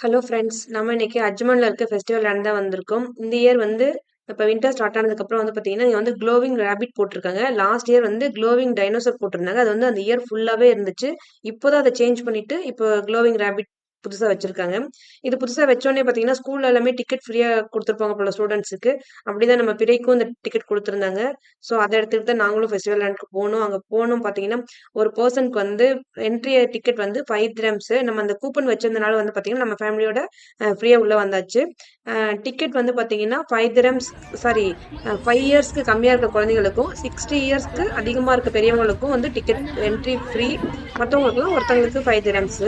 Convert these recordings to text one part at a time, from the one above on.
Hello friends. நம்ம இன்னைக்கு அஜ்மான்ல இருக்க ஃபெஸ்டிவல் லேண்ட் தான் வந்திருக்கோம். இந்த இயர் வந்து இப்ப வின்டர் ஸ்டார்ட் ஆனதுக்கப்புறம் வந்து பார்த்தீங்கன்னா, இங்க வந்து க்ளோவிங் ராபிட் போட்டிருக்காங்க. லாஸ்ட் இயர் வந்து க்ளோவிங் டைனோசர் போட்டிருந்தாங்க. அது வந்து அந்த இயர் ஃபுல்லாவே இருந்துச்சு. இப்போ தான் அத சேஞ்ச் பண்ணிட்டு, இப்போ க்ளோவிங் ராபிட் புதுசா வச்சிருக்காங்க. இது புதுசா வச்சோனே பார்த்தீங்கன்னா, ஸ்கூல்ல எல்லாமே டிக்கெட் ஃப்ரீயா குடுத்துருப்பாங்க போல ஸ்டூடண்ட்ஸுக்கு. அப்படிதான் நம்ம பிறைக்கும் இந்த டிக்கெட் குடுத்துருந்தாங்க. ஸோ அத எடுத்துட்டு தான் நாங்களும் ஃபெஸ்டிவல் லேண்ட்க்கு போனோம். அங்க போனோம் பார்த்தீங்கன்னா, ஒரு பெர்சனுக்கு வந்து என்ட்ரி டிக்கெட் வந்து 5 திரம்ஸ். நம்ம அந்த கூப்பன் வச்சிருந்தனால வந்து பார்த்தீங்கன்னா, நம்ம ஃபேமிலியோட ஃப்ரீயா உள்ள வந்தாச்சு. டிக்கெட் வந்து பார்த்தீங்கன்னா, 5 திரம்ஸ் சாரி 5 இயர்ஸ்க்கு கம்மியா இருக்க குழந்தைகளுக்கும், 60 இயர்ஸ்க்கு அதிகமா இருக்க பெரியவங்களுக்கும் வந்து டிக்கெட் என்ட்ரி ஃப்ரீ. மத்தவங்களுக்குலாம் ஒருத்தவங்களுக்கு 5 திரம்ஸ்.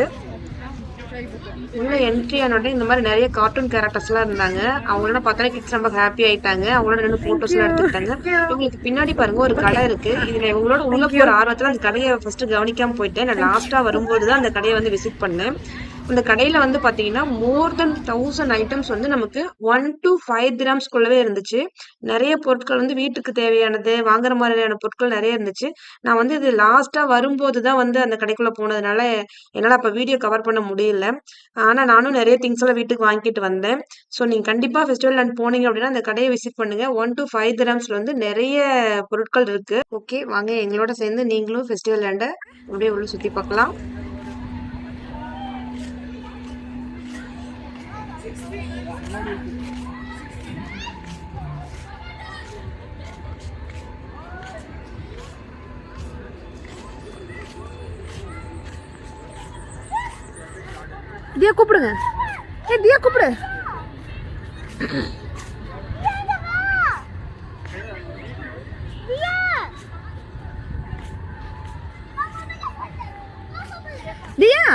உள்ள என்ட்ரி ஆனோடனே இந்த மாதிரி நிறைய கார்ட்டூன் கேரக்டர்ஸ்லாம் இருந்தாங்க. அவங்களெல்லாம் பார்த்தோன்னே கிட்ஸ் ரொம்ப ஹாப்பி ஆயிட்டாங்க. அவங்களோட நின்று ஃபோட்டோஸ்லாம் எடுத்துக்கிட்டாங்க. இவங்களுக்கு பின்னாடி பாருங்க ஒரு கடை இருக்கு. இதுல இவங்களோட உள்ள போற ஆர்வத்துல அந்த கடையை ஃபர்ஸ்ட் கவனிக்காம போயிட்டேன். நான் லாஸ்டா வரும்போது தான் அந்த கடையை வந்து விசிட் பண்ணேன். அந்த கடையில வந்து பாத்தீங்கன்னா மோர் தென் 1000 ஐட்டம்ஸ் வந்து நமக்கு 1 to 5 திரம்ஸ்குள்ளவே இருந்துச்சு. நிறைய பொருட்கள் வந்து வீட்டுக்கு தேவையானது வாங்குற மாதிரியான பொருட்கள் நிறைய இருந்துச்சு. நான் வந்து இது லாஸ்டா வரும்போது தான் வந்து அந்த கடைக்குள்ள போனதுனால என்னால அப்ப வீடியோ கவர் பண்ண முடியல. ஆனா நானும் நிறைய திங்ஸ் எல்லாம் வீட்டுக்கு வாங்கிட்டு வந்தேன். ஸோ நீங்க கண்டிப்பா ஃபெஸ்டிவல் லேண்ட் போனீங்க அப்படின்னா அந்த கடையை விசிட் பண்ணுங்க. 1 to 5 திரம்ஸ்ல வந்து நிறைய பொருட்கள் இருக்கு. ஓகே, வாங்க எங்களோட சேர்ந்து நீங்களும் ஃபெஸ்டிவல் லேண்டை அப்படியே உள்ள சுத்தி பார்க்கலாம். தியா கூப்பிடுங்க. தியா கூப்பிடு. தியா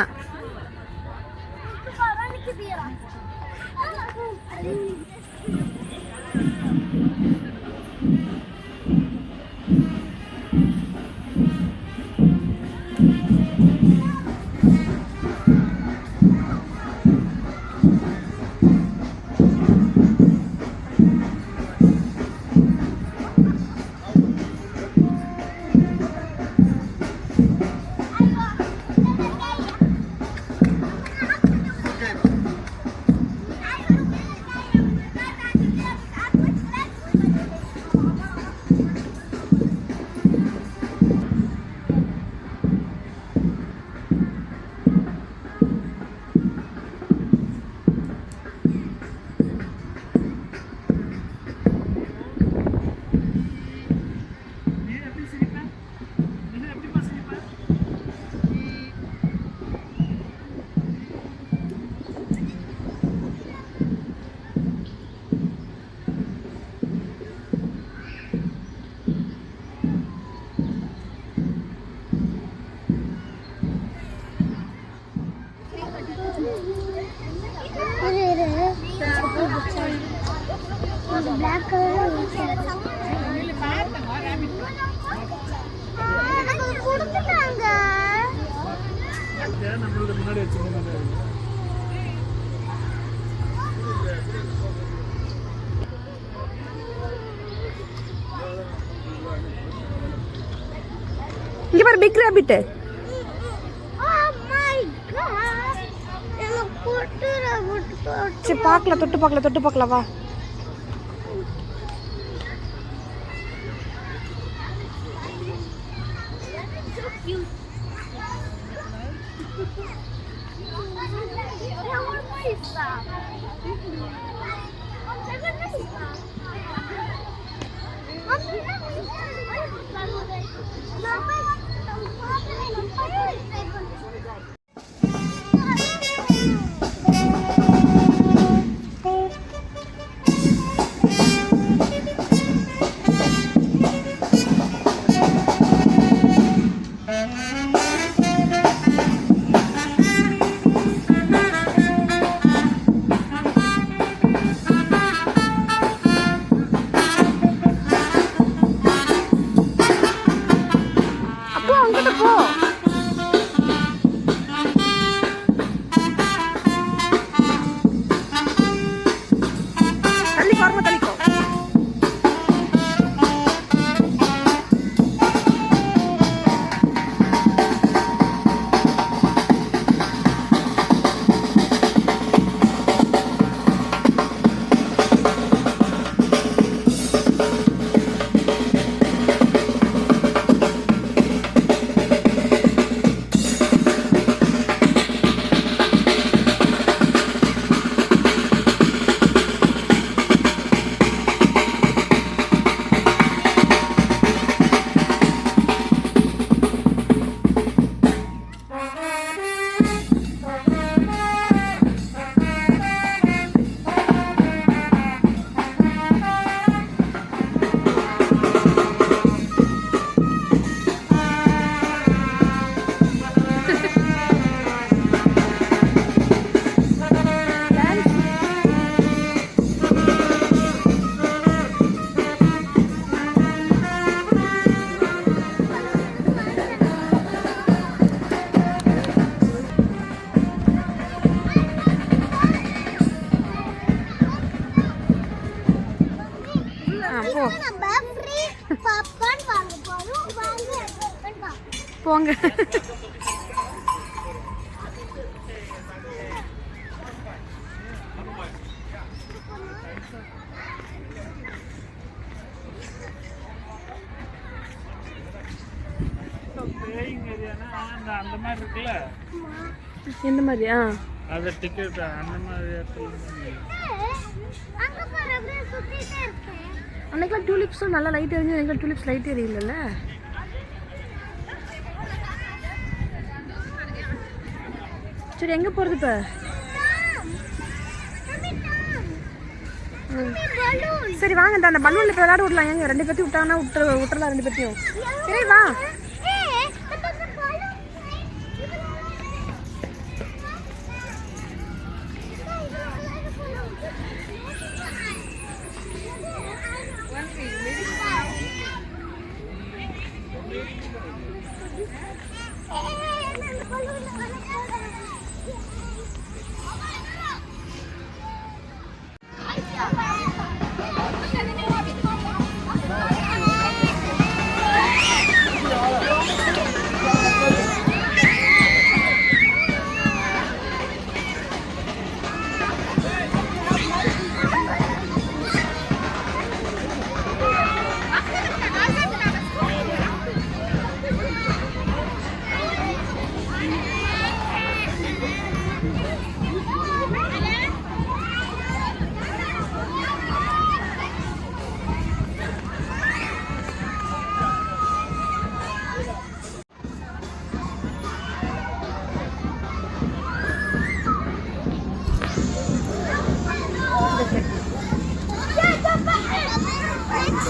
black color கொடுத்துட்டாங்க. முன்னாடி வச்சிருந்தாங்க. இங்க பாரு பிக் ராபிட். சரி பார்க்கல, தொட்டு பார்க்கல வா. அப்போ அங்கிட்ட போ. போங்க. அந்த மாதிரி இருக்குல்ல, எந்த மாதிரியா? அது டிக்கெட் அந்த மாதிரி அன்னைக்கெல்லாம் டியூலிப்ஸும் நல்லா லைட் எரிஞ்சு, எனக்கு டியூலிப்ஸ் லைட் எரியல. சரி, எங்கே போகிறது இப்போ? சரி வாங்க, அந்த பலூனில் இப்போ விளையாட விடலாம். எங்க 2 பேர்த்தையும் விட்டாங்கன்னா விட்டுறலாம் 2 பேர்த்தையும். சரி வா.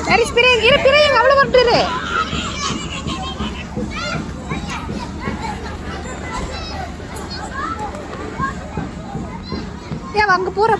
சரி பிரியங்க அவ்வளோ வரட்டுரு. ஏன் அங்கே போகிற